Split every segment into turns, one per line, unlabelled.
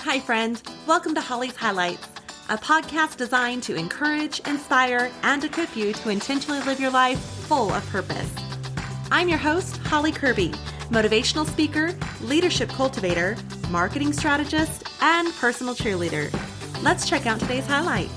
Hi, friend. Welcome to Holly's Highlights, a podcast designed to encourage, inspire, and equip you to intentionally live your life full of purpose. I'm your host, Holly Kirby, motivational speaker, leadership cultivator, marketing strategist, and personal cheerleader. Let's check out today's highlight.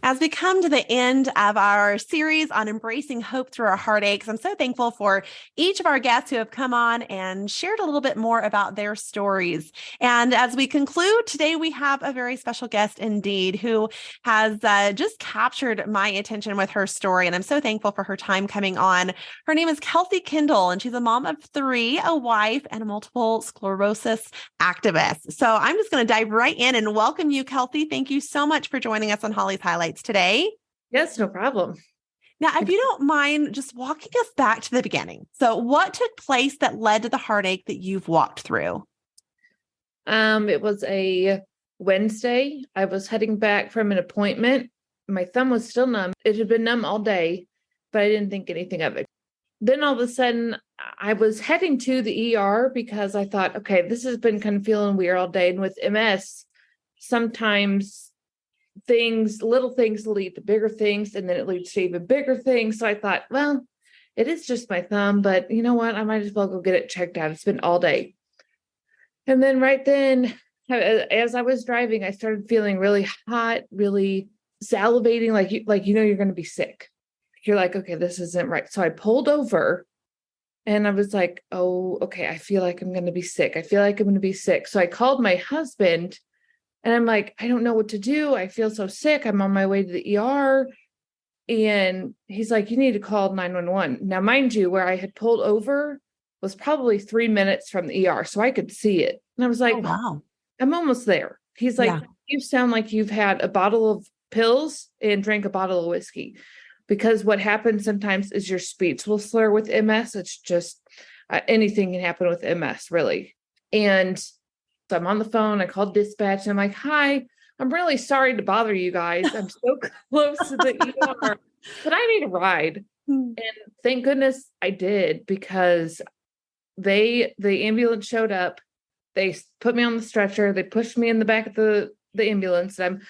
As we come to the end of our series on embracing hope through our heartaches, I'm so thankful for each of our guests who have come on and shared a little bit more about their stories. And as we conclude, today we have a very special guest indeed who has just captured my attention with her story. And I'm so thankful for her time coming on. Her name is Kelsey Kindle, and she's a mom of three, a wife, and a multiple sclerosis activist. So I'm just going to dive right in and welcome you, Kelsey. Thank you so much for joining us on Holly's Highlights today.
Yes, no problem.
Now, if you don't mind just walking us back to the beginning. So what took place that led to the heartache that you've walked through?
It was a Wednesday. I was heading back from an appointment. My thumb was still numb. It had been numb all day, but I didn't think anything of it. Then all of a sudden, I was heading to the ER because I thought, okay, this has been kind of feeling weird all day. And with MS, sometimes little things lead to bigger things, and then it leads to even bigger things. So I thought, well, it is just my thumb, but you know what? I might as well go get it checked out. It's been all day. And then right then, as I was driving, I started feeling really hot, really salivating, like you're going to be sick. You're like, okay, this isn't right. So I pulled over and I was like, oh, okay, I feel like I'm going to be sick. So I called my husband. And I'm like, I don't know what to do. I feel so sick. I'm on my way to the ER. And he's like, you need to call 911. Now, mind you, where I had pulled over was probably 3 minutes from the ER. So I could see it. And I was like,
oh, wow,
I'm almost there. He's like, You sound like you've had a bottle of pills and drank a bottle of whiskey. Because what happens sometimes is your speech will slur with MS. It's just anything can happen with MS, really. And so I'm on the phone. I called dispatch and I'm like, hi, I'm really sorry to bother you guys. I'm so close to the ER, but I need a ride. And thank goodness I did, because the ambulance showed up. They put me on the stretcher. They pushed me in the back of the ambulance. And I'm,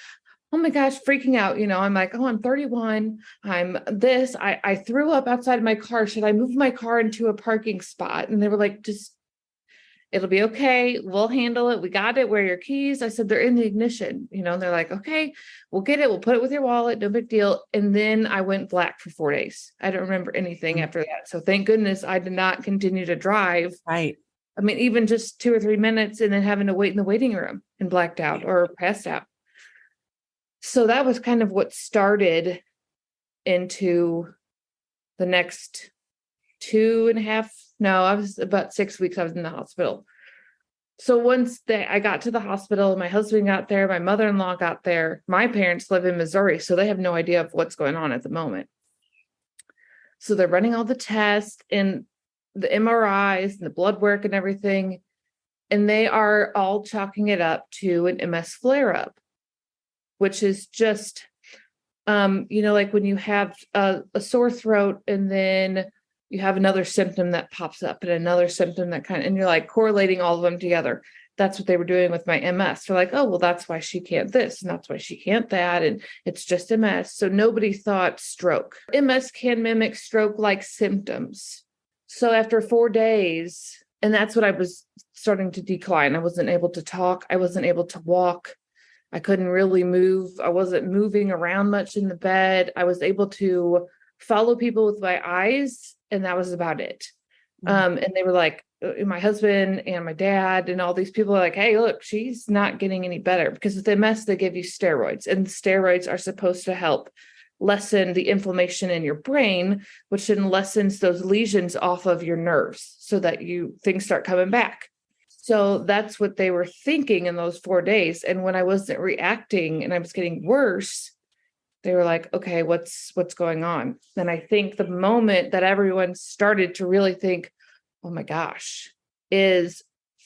oh my gosh, freaking out. I'm like, oh, I'm 31. I'm this. I threw up outside of my car. Should I move my car into a parking spot? And they were like, it'll be okay. We'll handle it. We got it. Where are your keys? I said, they're in the ignition. They're like, okay, we'll get it. We'll put it with your wallet. No big deal. And then I went black for 4 days. I don't remember anything after that. So thank goodness I did not continue to drive.
Right.
I mean, even just 2 or 3 minutes and then having to wait in the waiting room and blacked out or passed out. So that was kind of what started into the next 2.5. No, I was about 6 weeks. I was in the hospital. So once I got to the hospital, my husband got there, my mother-in-law got there. My parents live in Missouri, so they have no idea of what's going on at the moment. So they're running all the tests and the MRIs and the blood work and everything. And they are all chalking it up to an MS flare-up, which is just, like when you have a sore throat and then you have another symptom that pops up and another symptom and you're like correlating all of them together. That's what they were doing with my MS. They're like, oh, well, that's why she can't this and that's why she can't that. And it's just MS. So nobody thought stroke. MS can mimic stroke-like symptoms. So after 4 days, and that's when I was starting to decline. I wasn't able to talk. I wasn't able to walk. I couldn't really move. I wasn't moving around much in the bed. I was able to follow people with my eyes, and that was about it. And they were like, my husband and my dad and all these people are like, hey, look, she's not getting any better, because with MS, they give you steroids, and steroids are supposed to help lessen the inflammation in your brain, which then lessens those lesions off of your nerves so that things start coming back. So that's what they were thinking in those 4 days. And when I wasn't reacting and I was getting worse, they were like, okay, what's going on? And I think the moment that everyone started to really think, oh my gosh, is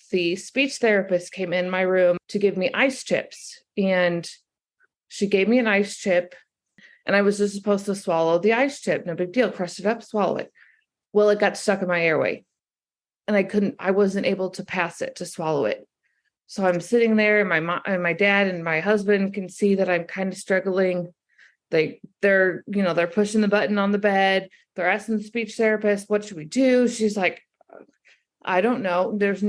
the speech therapist came in my room to give me ice chips. And she gave me an ice chip, and I was just supposed to swallow the ice chip. No big deal. Crushed it up, swallow it. Well, it got stuck in my airway, and I wasn't able to pass it, to swallow it. So I'm sitting there, and my mom and my dad and my husband can see that I'm kind of struggling. They're pushing the button on the bed. They're asking the speech therapist, what should we do? She's like, I don't know. There was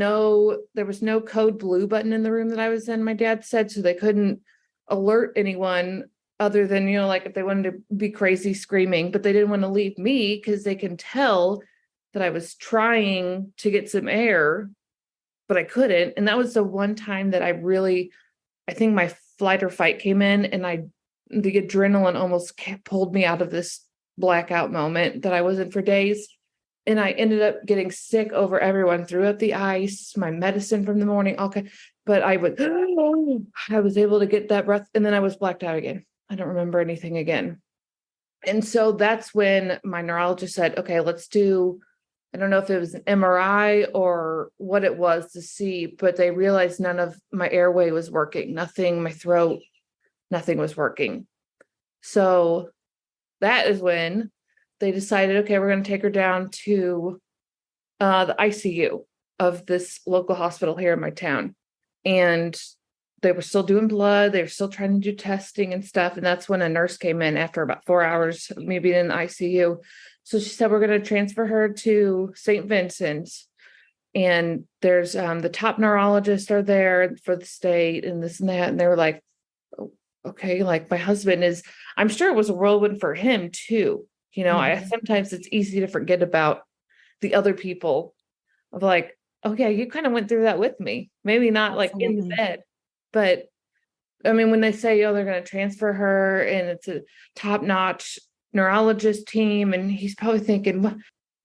no code blue button in the room that I was in, my dad said, so they couldn't alert anyone other than, like if they wanted to be crazy screaming, but they didn't want to leave me because they can tell that I was trying to get some air, but I couldn't. And that was the one time that I think my flight or fight came in, and the adrenaline almost pulled me out of this blackout moment that I was in for days. And I ended up getting sick over everyone, threw up the ice, my medicine from the morning. Okay. But I was able to get that breath, and then I was blacked out again. I don't remember anything again. And so that's when my neurologist said, okay, let's do, I don't know if it was an MRI or what it was to see, but they realized none of my airway was working. Nothing, my throat, nothing was working. So that is when they decided, okay, we're going to take her down to the ICU of this local hospital here in my town. And they were still doing blood. They were still trying to do testing and stuff. And that's when a nurse came in after about 4 hours of me being in the ICU. So she said, we're going to transfer her to St. Vincent's. And there's the top neurologists are there for the state and this and that. And they were like, oh, okay, like my husband is, I'm sure it was a whirlwind for him too. Sometimes it's easy to forget about the other people of like, oh yeah, you kind of went through that with me. Maybe not like in the bed, but I mean, when they say, oh, they're going to transfer her and it's a top-notch neurologist team, and he's probably thinking, well,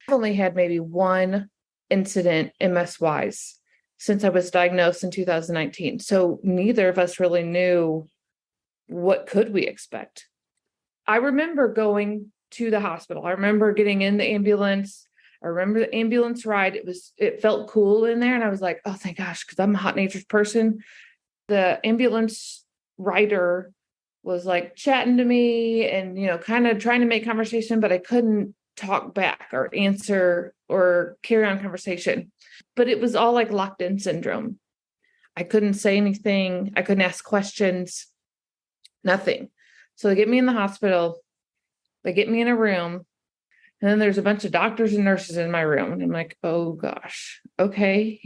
I've only had maybe one incident MS-wise since I was diagnosed in 2019. So neither of us really knew what could we expect. I remember going to the hospital. I remember getting in the ambulance. I remember the ambulance ride. It felt cool in there. And I was like, oh, thank gosh, because I'm a hot natured person. The ambulance rider was like chatting to me and, kind of trying to make conversation, but I couldn't talk back or answer or carry on conversation. But it was all like locked in syndrome. I couldn't say anything. I couldn't ask questions, nothing. So they get me in the hospital. They get me in a room. And then there's a bunch of doctors and nurses in my room. And I'm like, oh gosh, okay.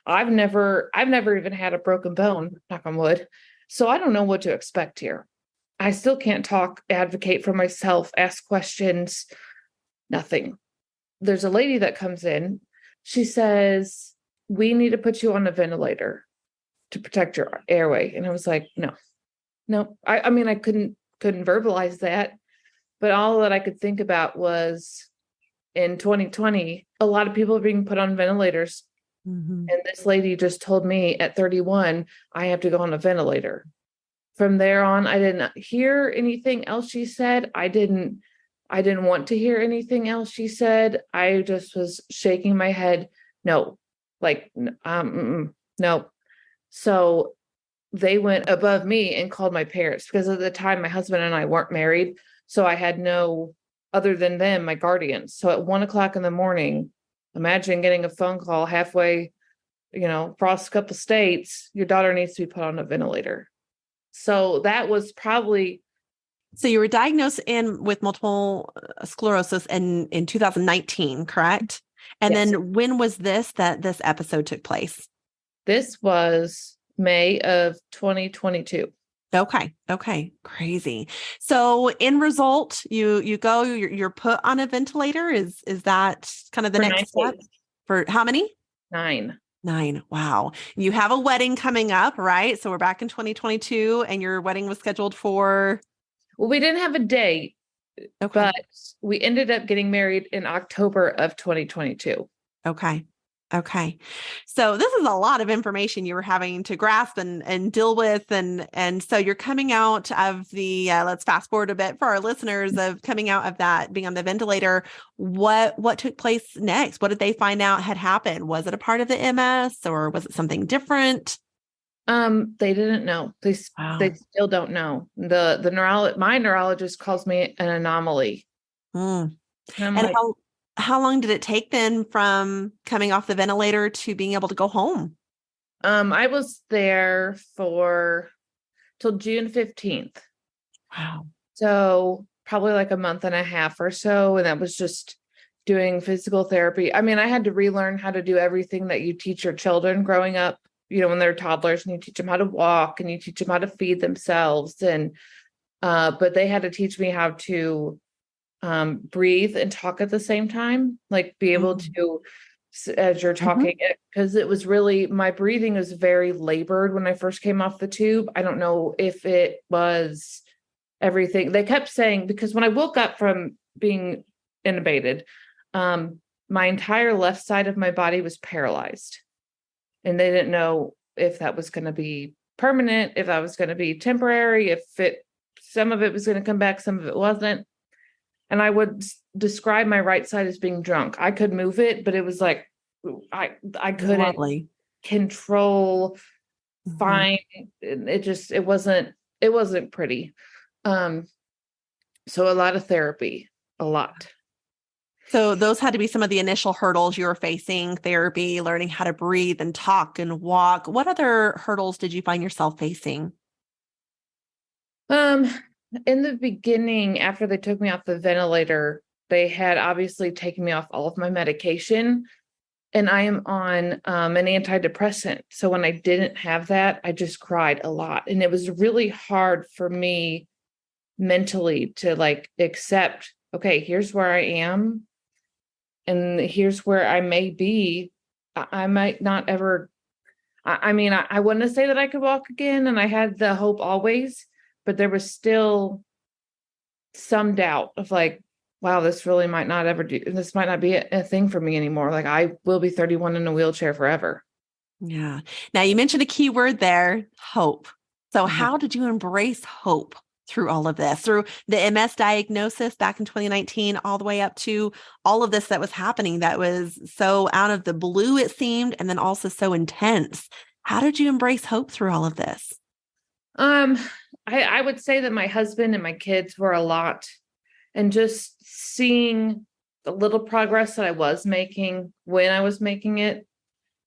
I've never even had a broken bone, knock on wood. So I don't know what to expect here. I still can't talk, advocate for myself, ask questions, nothing. There's a lady that comes in. She says, we need to put you on a ventilator to protect your airway. And I was like, no. I mean, I couldn't verbalize that. But all that I could think about was in 2020, a lot of people are being put on ventilators. Mm-hmm. And this lady just told me at 31, I have to go on a ventilator. From there on, I didn't hear anything else she said. I didn't want to hear anything else she said. I just was shaking my head. No, no. So they went above me and called my parents, because at the time my husband and I weren't married. So I had no other than them, my guardians. So at 1 o'clock in the morning, imagine getting a phone call halfway, across a couple states, your daughter needs to be put on a ventilator. So that was probably.
So you were diagnosed with multiple sclerosis in 2019, correct? And yes. Then when was that this episode took place?
This was May of 2022.
Okay. Crazy. So in result, you're put on a ventilator. Is that kind of the next step? For how many?
9.
Wow. You have a wedding coming up, right? So we're back in 2022 and your wedding was scheduled for.
Well, we didn't have a date, but we ended up getting married in October of 2022.
Okay. So this is a lot of information you were having to grasp and deal with. And so you're coming out of the, let's fast forward a bit for our listeners, of coming out of that, being on the ventilator. What took place next? What did they find out had happened? Was it a part of the MS or was it something different?
They didn't know. They still don't know. My neurologist calls me an anomaly.
And how long did it take then from coming off the ventilator to being able to go home?
I was there for till June 15th.
Wow.
So probably like a month and a half or so. And that was just doing physical therapy. I mean, I had to relearn how to do everything that you teach your children growing up, when they're toddlers, and you teach them how to walk and you teach them how to feed themselves. And, but they had to teach me how to breathe and talk at the same time, like be able to, as you're talking, because it was really, my breathing was very labored when I first came off the tube. I don't know if it was everything. They kept saying, because when I woke up from being intubated, my entire left side of my body was paralyzed. And they didn't know if that was going to be permanent, if that was going to be temporary, some of it was going to come back, some of it wasn't. And I would describe my right side as being drunk. I could move it, but it was like, I couldn't control, find, it wasn't pretty. So a lot of therapy, a lot.
So those had to be some of the initial hurdles you were facing: therapy, learning how to breathe and talk and walk. What other hurdles did you find yourself facing?
In the beginning, after they took me off the ventilator, they had obviously taken me off all of my medication, and I am on an antidepressant. So when I didn't have that, I just cried a lot. And it was really hard for me mentally to like accept, okay, here's where I am. And here's where I may be. I might not ever, I mean, I wouldn't say that I could walk again. And I had the hope always, but there was still some doubt of like, wow, this might not be a thing for me anymore. Like I will be 31 in a wheelchair forever.
Yeah. Now you mentioned a key word there, hope. So how did you embrace hope through all of this, through the MS diagnosis back in 2019, all the way up to all of this that was happening that was so out of the blue, it seemed, and then also so intense? How did you embrace hope through all of this?
I would say that my husband and my kids were a lot, and just seeing the little progress that I was making when I was making it.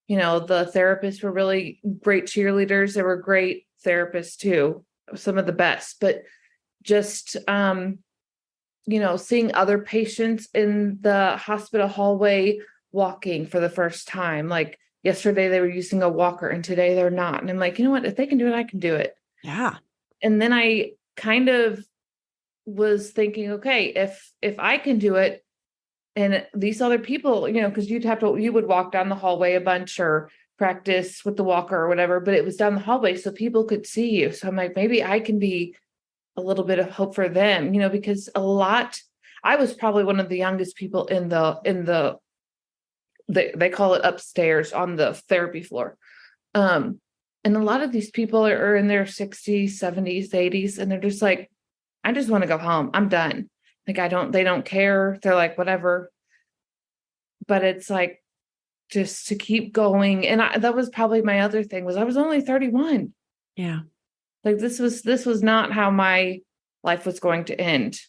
The therapists were really great cheerleaders. They were great therapists too, some of the best, but just, seeing other patients in the hospital hallway walking for the first time. Like yesterday they were using a walker and today they're not. And I'm like, you know what, if they can do it, I can do it.
Yeah.
And then I kind of was thinking, okay, if I can do it, and these other people, because you would walk down the hallway a bunch or practice with the walker or whatever, but it was down the hallway so people could see you. So I'm like, maybe I can be a little bit of hope for them, because I was probably one of the youngest people in the they call it upstairs on the therapy floor. And a lot of these people are in their 60s, 70s, 80s, and they're just like, I just want to go home. I'm done. Like, they don't care. They're like, whatever. But it's like, just to keep going. And that was probably my other thing, was I was only 31.
Yeah.
Like this was not how my life was going to end,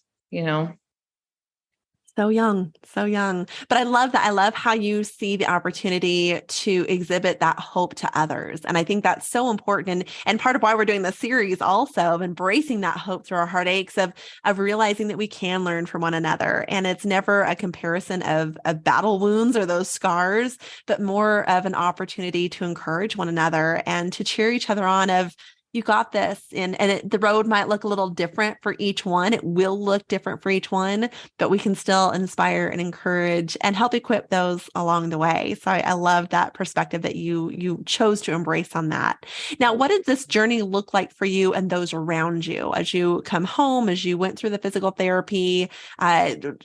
So young, so young. But I love that. I love how you see the opportunity to exhibit that hope to others. And I think that's so important. And part of why we're doing this series also, of embracing that hope through our heartaches, of realizing that we can learn from one another. And it's never a comparison of battle wounds or those scars, but more of an opportunity to encourage one another and to cheer each other on of, you got this. And the road might look a little different for each one. It will look different for each one, but we can still inspire and encourage and help equip those along the way. So I love that perspective that you chose to embrace on that. Now, what did this journey look like for you and those around you as you come home, as you went through the physical therapy,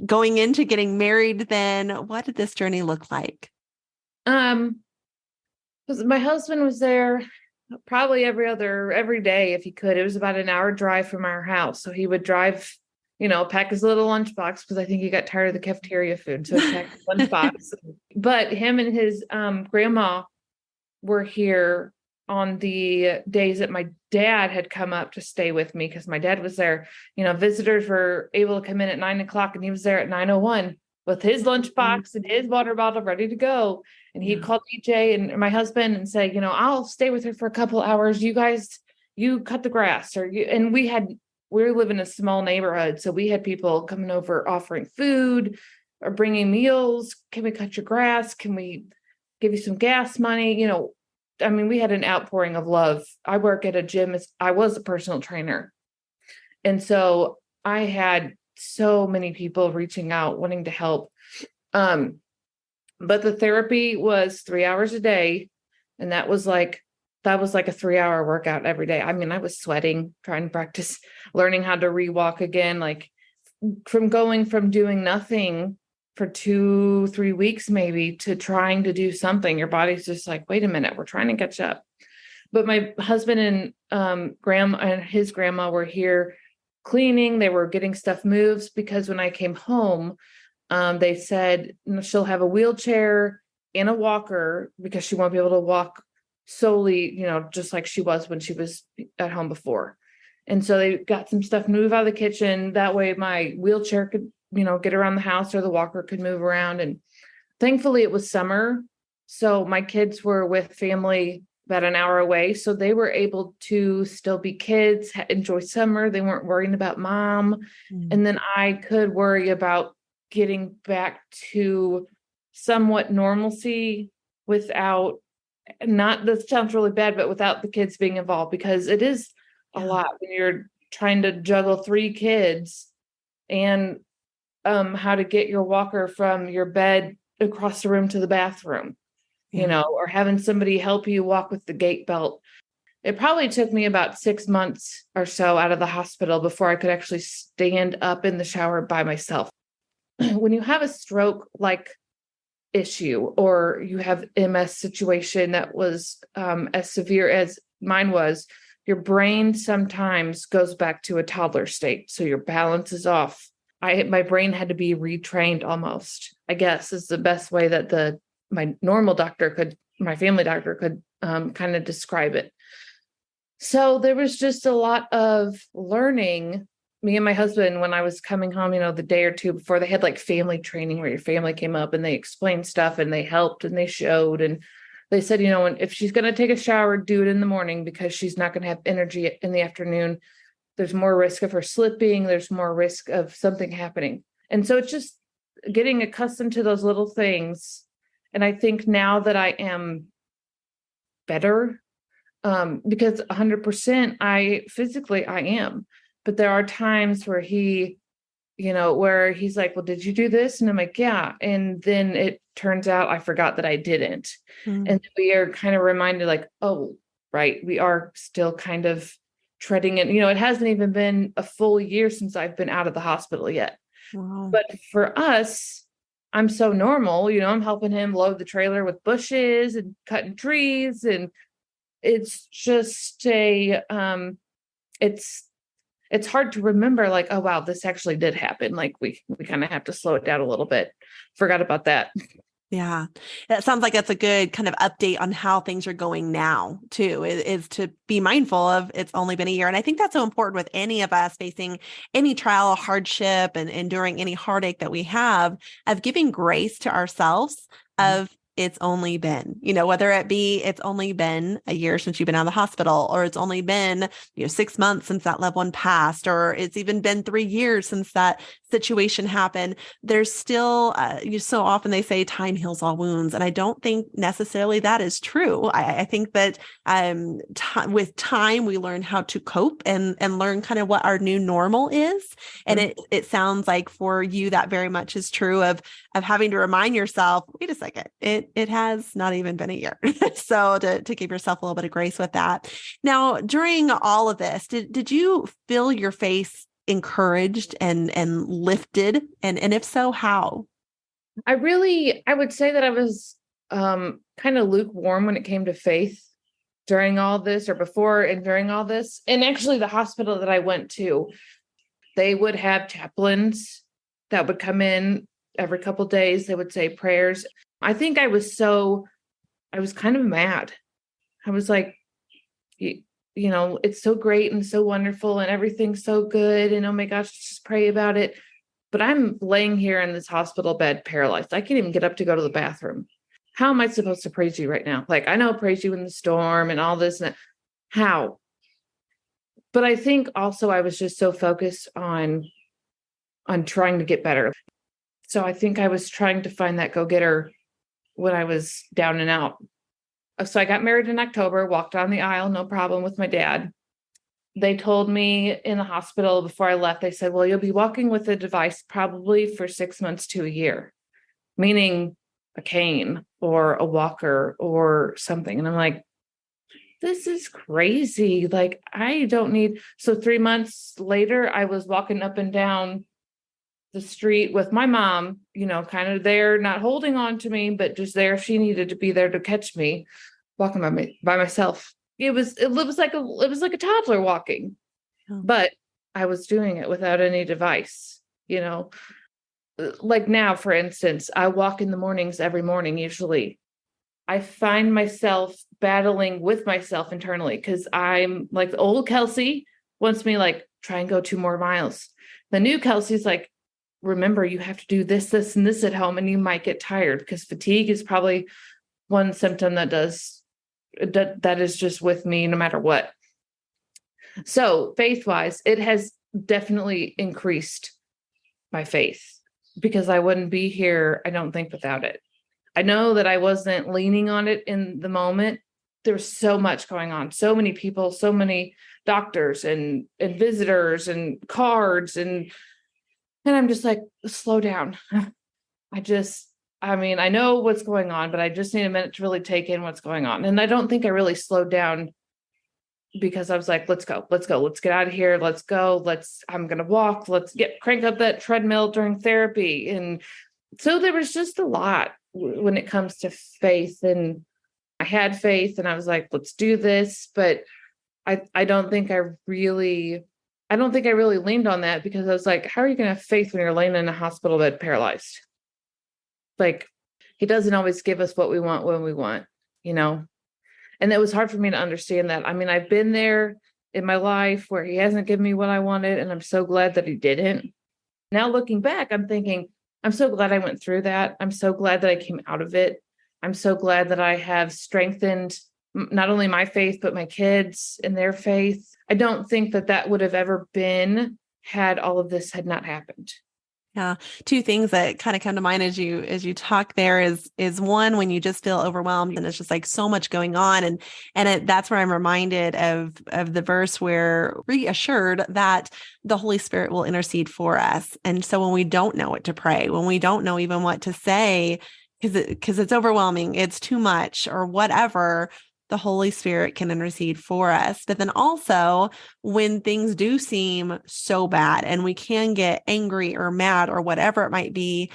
going into getting married then? What did this journey look like?
My husband was there probably every day if he could. It was about an hour drive from our house. So he would drive, pack his little lunchbox, because I think he got tired of the cafeteria food. So he packed his lunchbox. But him and his grandma were here on the days that my dad had come up to stay with me, because my dad was there. Visitors were able to come in at 9:00 and he was there at 9:01 with his lunchbox and his water bottle ready to go. And he'd call DJ and my husband and say, I'll stay with her for a couple hours. You guys, you cut the grass and we live in a small neighborhood. So we had people coming over offering food or bringing meals. Can we cut your grass? Can we give you some gas money? We had an outpouring of love. I work at a gym. I was a personal trainer. And so I had so many people reaching out, wanting to help. But the therapy was 3 hours a day. And that was like a 3-hour workout every day. I was sweating, trying to practice learning how to rewalk again, like from doing nothing for 2-3 weeks, maybe, to trying to do something. Your body's just like, wait a minute, we're trying to catch up. But my husband and grandma and his grandma were here cleaning. They were getting stuff moved because when I came home, they said she'll have a wheelchair and a walker because she won't be able to walk solely, just like she was when she was at home before. And so they got some stuff moved out of the kitchen. That way my wheelchair could, get around the house, or the walker could move around. And thankfully it was summer. So my kids were with family about an hour away. So they were able to still be kids, enjoy summer. They weren't worrying about mom. And then I could worry about getting back to somewhat normalcy without, not, this sounds really bad, but without the kids being involved, because it is a lot when you're trying to juggle 3 kids and how to get your walker from your bed across the room to the bathroom, or having somebody help you walk with the gait belt. It probably took me about 6 months or so out of the hospital before I could actually stand up in the shower by myself. When you have a stroke like issue, or you have MS situation that was as severe as mine was, your brain sometimes goes back to a toddler state. So your balance is off. My brain had to be retrained almost, I guess, is the best way that my family doctor could kind of describe it. So there was just a lot of learning. Me and my husband, when I was coming home, the day or two before, they had like family training where your family came up and they explained stuff and they helped and they showed. And they said, if she's going to take a shower, do it in the morning, because she's not going to have energy in the afternoon. There's more risk of her slipping. There's more risk of something happening. And so it's just getting accustomed to those little things. And I think now that I am better, because 100% I am. But there are times where where he's like, well, did you do this? And I'm like, yeah. And then it turns out I forgot that I didn't. And we are kind of reminded, like, oh, right, we are still kind of treading in, it hasn't even been a full year since I've been out of the hospital yet. Wow. But for us, I'm so normal, I'm helping him load the trailer with bushes and cutting trees. And it's just it's hard to remember, like, oh, wow, this actually did happen. Like we kind of have to slow it down a little bit. Forgot about that.
Yeah. That sounds like that's a good kind of update on how things are going now too, is to be mindful of it's only been a year. And I think that's so important with any of us facing any trial, hardship, and enduring any heartache that we have, of giving grace to ourselves of it's only been, whether it be it's only been a year since you've been out of the hospital, or it's only been, 6 months since that loved one passed, or it's even been 3 years since that situation happened. There's still, so often they say time heals all wounds. And I don't think necessarily that is true. I think that with time, we learn how to cope and learn kind of what our new normal is. And it sounds like for you, that very much is true of having to remind yourself, wait a second, it has not even been a year. So to give yourself a little bit of grace with that. Now, during all of this, did you feel your face encouraged and lifted? And if so, how?
I would say that I was kind of lukewarm when it came to faith during all this, or before and during all this. And actually the hospital that I went to, they would have chaplains that would come in every couple of days. They would say prayers. I think I was kind of mad. I was like, it's so great and so wonderful and everything's so good. And oh my gosh, just pray about it. But I'm laying here in this hospital bed paralyzed. I can't even get up to go to the bathroom. how am I supposed to praise you right now? Like, I know praise you in the storm and all this and that. How? But I think also I was just so focused on trying to get better. So I think I was trying to find that go-getter when I was down and out. So I got married in October, walked down the aisle, no problem with my dad. They told me in the hospital before I left, they said, well, you'll be walking with a device probably for 6 months to a year, meaning a cane or a walker or something. And I'm like, this is crazy. Like, I don't need. So 3 months later, I was walking up and down the street with my mom, kind of there, not holding on to me, but just there if she needed to be there to catch me, walking by myself. It was like a toddler walking, but I was doing it without any device, like now, for instance, I walk in the mornings every morning. Usually I find myself battling with myself internally because I'm like, the old Kelsey wants me like, try and go 2 more miles. The new Kelsey's like, remember, you have to do this, this, and this at home, and you might get tired, because fatigue is probably one symptom that is just with me no matter what. So faith-wise, it has definitely increased my faith, because I wouldn't be here, I don't think, without it. I know that I wasn't leaning on it in the moment. There was so much going on, so many people, so many doctors and visitors and cards, and I'm just like, slow down. I know what's going on, but I just need a minute to really take in what's going on. And I don't think I really slowed down, because I was like, let's go, let's get out of here. Let's go. I'm going to walk. Let's crank up that treadmill during therapy. And so there was just a lot when it comes to faith, and I had faith and I was like, let's do this. But I don't think I really leaned on that, because I was like, how are you going to have faith when you're laying in a hospital bed paralyzed? Like, he doesn't always give us what we want when we want, And it was hard for me to understand that. I mean, I've been there in my life where he hasn't given me what I wanted, and I'm so glad that he didn't. Now looking back, I'm thinking, I'm so glad I went through that. I'm so glad that I came out of it. I'm so glad that I have strengthened not only my faith, but my kids and their faith. I don't think that would have ever been had all of this had not happened.
Yeah. 2 things that kind of come to mind as you talk there is one, when you just feel overwhelmed and it's just like so much going on. And that's where I'm reminded of the verse where reassured that the Holy Spirit will intercede for us. And so when we don't know what to pray, when we don't know even what to say, because it's overwhelming, it's too much or whatever, the Holy Spirit can intercede for us. But then also, when things do seem so bad and we can get angry or mad or whatever it might be,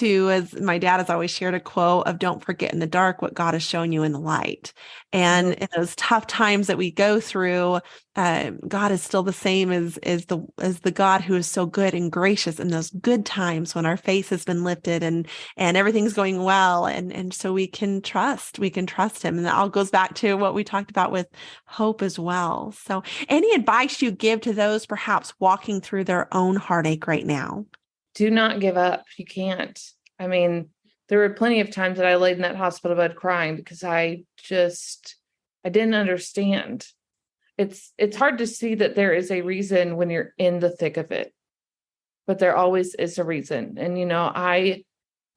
as my dad has always shared a quote of, don't forget in the dark what God has shown you in the light. And in those tough times that we go through, God is still the same as the God who is so good and gracious in those good times when our faith has been lifted and everything's going well. And so we can trust him. And that all goes back to what we talked about with hope as well. So any advice you give to those perhaps walking through their own heartache right now?
Do not give up. You can't. I mean, there were plenty of times that I laid in that hospital bed crying, because I didn't understand. It's hard to see that there is a reason when you're in the thick of it, but there always is a reason. And, I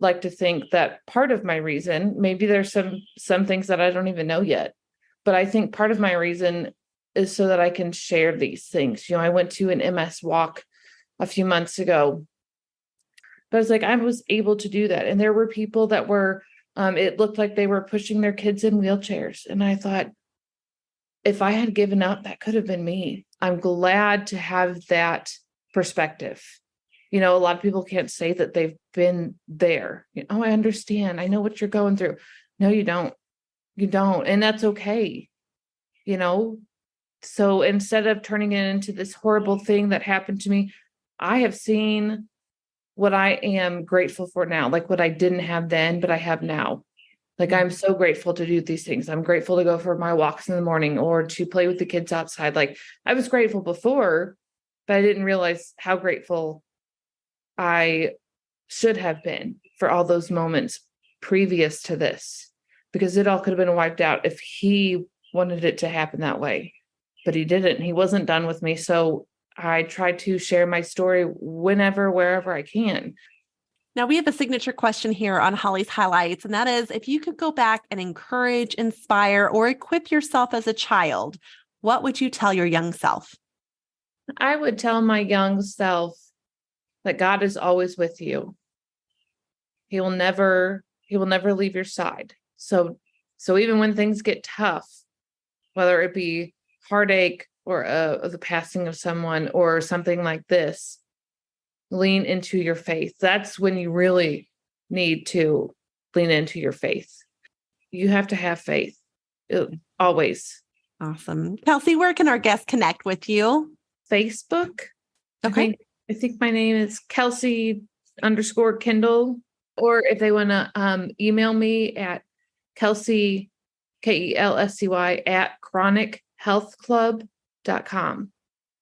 like to think that part of my reason, maybe there's some things that I don't even know yet, but I think part of my reason is so that I can share these things. I went to an MS walk a few months ago. But I was like, I was able to do that. And there were people that were, it looked like they were pushing their kids in wheelchairs. And I thought, if I had given up, that could have been me. I'm glad to have that perspective. A lot of people can't say that they've been there. Oh, I understand. I know what you're going through. No, you don't. You don't. And that's okay. So instead of turning it into this horrible thing that happened to me, I have seen what I am grateful for now, like what I didn't have then, but I have now. Like, I'm so grateful to do these things. I'm grateful to go for my walks in the morning or to play with the kids outside. Like, I was grateful before, but I didn't realize how grateful I should have been for all those moments previous to this, because it all could have been wiped out if he wanted it to happen that way. But he didn't. He wasn't done with me. So I try to share my story whenever, wherever I can.
Now, we have a signature question here on Holly's Highlights, and that is, if you could go back and encourage, inspire, or equip yourself as a child, what would you tell your young self?
I would tell my young self that God is always with you. He will never leave your side. So even when things get tough, whether it be heartache or the passing of someone or something like this, lean into your faith. That's when you really need to lean into your faith. You have to have faith always.
Awesome. Kelsey, where can our guests connect with you?
Facebook.
Okay.
I think my name is Kelsey _Kindle. Or if they want to email me at Kelsey, KELSCY @chronichealthclub.com.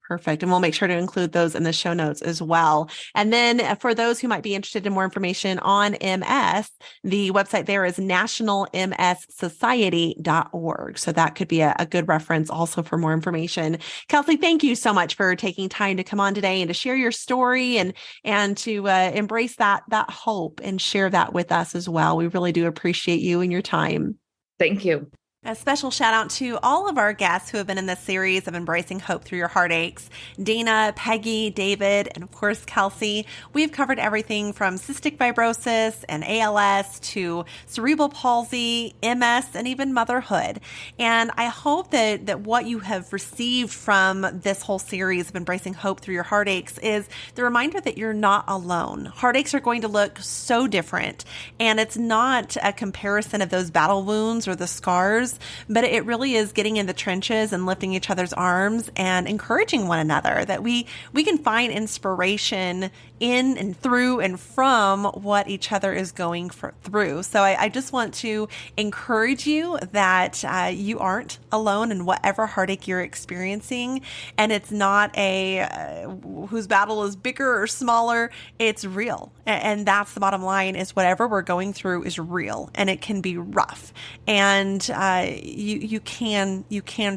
Perfect. And we'll make sure to include those in the show notes as well. And then for those who might be interested in more information on MS, the website there is nationalmssociety.org. So that could be a good reference also for more information. Kelsey, thank you so much for taking time to come on today and to share your story and to embrace that hope and share that with us as well. We really do appreciate you and your time.
Thank you.
A special shout out to all of our guests who have been in this series of Embracing Hope Through Your Heartaches. Dana, Peggy, David, and of course, Kelsey. We've covered everything from cystic fibrosis and ALS to cerebral palsy, MS, and even motherhood. And I hope that what you have received from this whole series of Embracing Hope Through Your Heartaches is the reminder that you're not alone. Heartaches are going to look so different, and it's not a comparison of those battle wounds or the scars, but it really is getting in the trenches and lifting each other's arms and encouraging one another, that we can find inspiration in and through and from what each other is going through. So I just want to encourage you that you aren't alone in whatever heartache you're experiencing. And it's not a whose battle is bigger or smaller. It's real. And that's the bottom line, is whatever we're going through is real, and it can be rough. And you can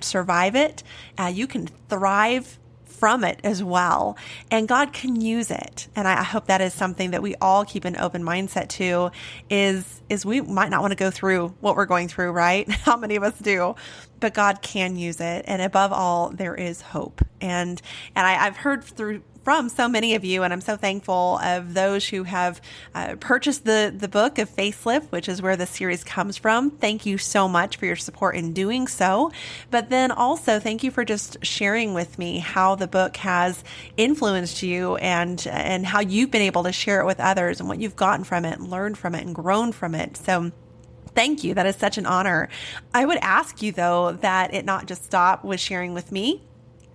survive it. You can thrive from it as well. And God can use it. And I hope that is something that we all keep an open mindset to, is we might not want to go through what we're going through, right? How many of us do? But God can use it. And above all, there is hope. And I've heard from so many of you, and I'm so thankful of those who have purchased the book of Facelift, which is where the series comes from. Thank you so much for your support in doing so. But then also thank you for just sharing with me how the book has influenced you and how you've been able to share it with others and what you've gotten from it and learned from it and grown from it. So thank you. That is such an honor. I would ask you, though, that it not just stop with sharing with me,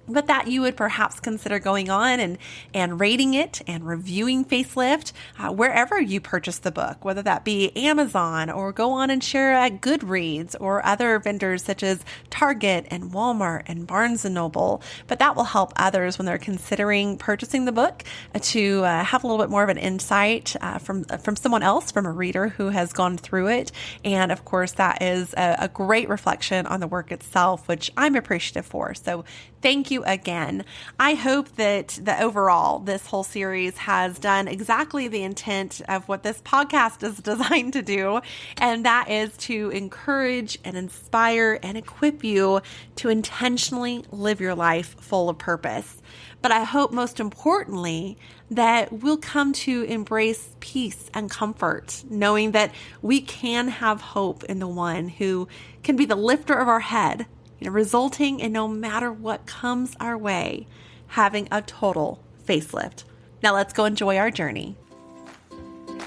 but that you would perhaps consider going on and rating it and reviewing Facelift wherever you purchase the book, whether that be Amazon, or go on and share at Goodreads or other vendors such as Target and Walmart and Barnes & Noble. But that will help others when they're considering purchasing the book to have a little bit more of an insight from someone else, from a reader who has gone through it. And of course, that is a great reflection on the work itself, which I'm appreciative for. So thank you again. I hope that overall, this whole series has done exactly the intent of what this podcast is designed to do, and that is to encourage and inspire and equip you to intentionally live your life full of purpose. But I hope most importantly that we'll come to embrace peace and comfort, knowing that we can have hope in the one who can be the lifter of our head, resulting in, no matter what comes our way, having a total facelift. Now let's go enjoy our journey.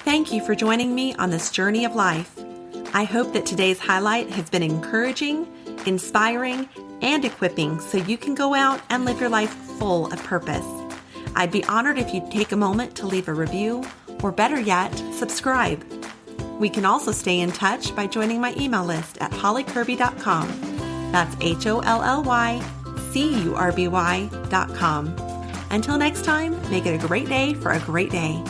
Thank you for joining me on this journey of life. I hope that today's highlight has been encouraging, inspiring, and equipping so you can go out and live your life full of purpose. I'd be honored if you'd take a moment to leave a review, or better yet, subscribe. We can also stay in touch by joining my email list at hollycurby.com. That's HOLLYCURBY.com. Until next time, make it a great day for a great day.